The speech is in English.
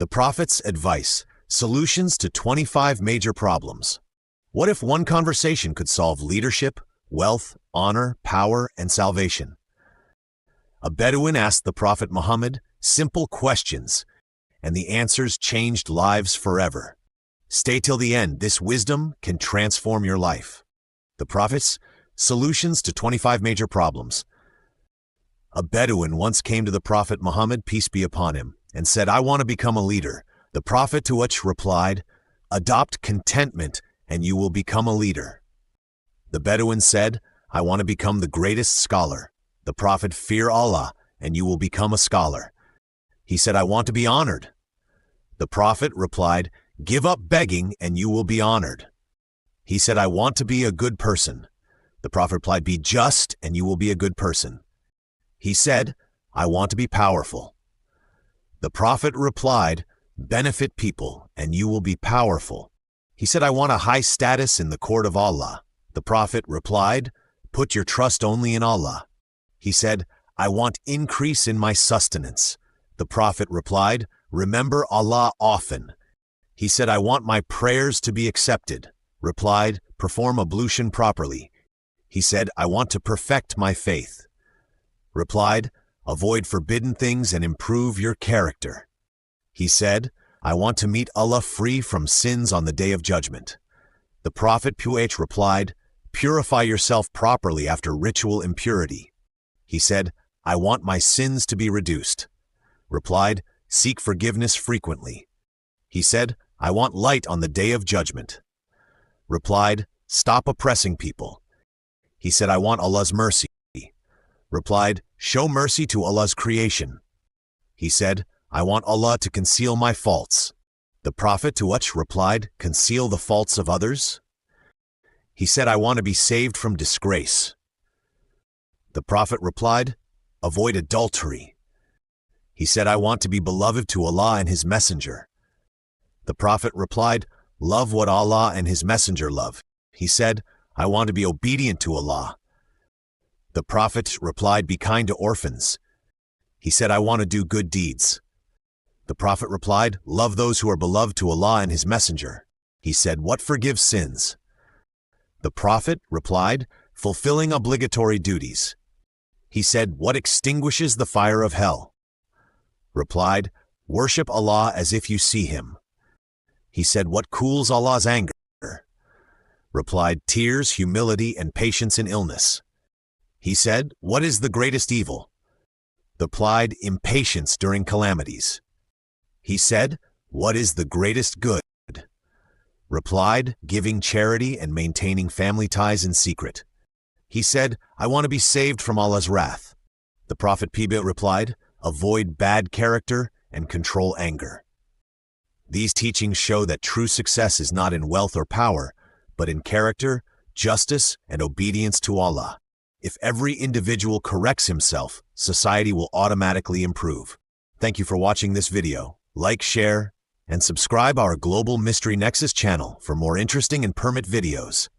The Prophet's advice, solutions to 25 major problems. What if one conversation could solve leadership, wealth, honor, power, and salvation? A Bedouin asked the Prophet Muhammad simple questions, and the answers changed lives forever. Stay till the end. This wisdom can transform your life. The Prophet's solutions to 25 major problems. A Bedouin once came to the Prophet Muhammad, peace be upon him, and said, "I want to become a leader." The Prophet to which replied, "Adopt contentment and you will become a leader." The Bedouin said, "I want to become the greatest scholar." The Prophet, "Fear Allah and you will become a scholar." He said, "I want to be honored." The Prophet replied, "Give up begging and you will be honored." He said, "I want to be a good person." The Prophet replied, "Be just and you will be a good person." He said, "I want to be powerful." The Prophet replied, "Benefit people and you will be powerful." He said, "I want a high status in the court of Allah." The Prophet replied, "Put your trust only in Allah." He said, "I want increase in my sustenance." The Prophet replied, "Remember Allah often." He said, "I want my prayers to be accepted." Replied, "Perform ablution properly." He said, "I want to perfect my faith." Replied, "Avoid forbidden things and improve your character." He said, "I want to meet Allah free from sins on the Day of Judgment." The Prophet PBUH replied, "Purify yourself properly after ritual impurity." He said, "I want my sins to be reduced." Replied, "Seek forgiveness frequently." He said, "I want light on the Day of Judgment." Replied, "Stop oppressing people." He said, "I want Allah's mercy." Replied, "Show mercy to Allah's creation." He said, "I want Allah to conceal my faults." The Prophet to which replied, "Conceal the faults of others?" He said, "I want to be saved from disgrace." The Prophet replied, "Avoid adultery." He said, "I want to be beloved to Allah and His Messenger." The Prophet replied, "Love what Allah and His Messenger love." He said, "I want to be obedient to Allah." The Prophet replied, "Be kind to orphans." He said, "I want to do good deeds." The Prophet replied, "Love those who are beloved to Allah and His Messenger." He said, "What forgives sins?" The Prophet replied, "Fulfilling obligatory duties." He said, "What extinguishes the fire of hell?" Replied, "Worship Allah as if you see Him." He said, "What cools Allah's anger?" Replied, "Tears, humility, and patience in illness." He said, "What is the greatest evil?" Replied, "Impatience during calamities." He said, "What is the greatest good?" Replied, "Giving charity and maintaining family ties in secret." He said, "I want to be saved from Allah's wrath." The Prophet PBUH replied, "Avoid bad character and control anger." These teachings show that true success is not in wealth or power, but in character, justice, and obedience to Allah. If every individual corrects himself, society will automatically improve. Thank you for watching this video. Like, share, and subscribe our Global Mystery Nexus channel for more interesting and permit videos.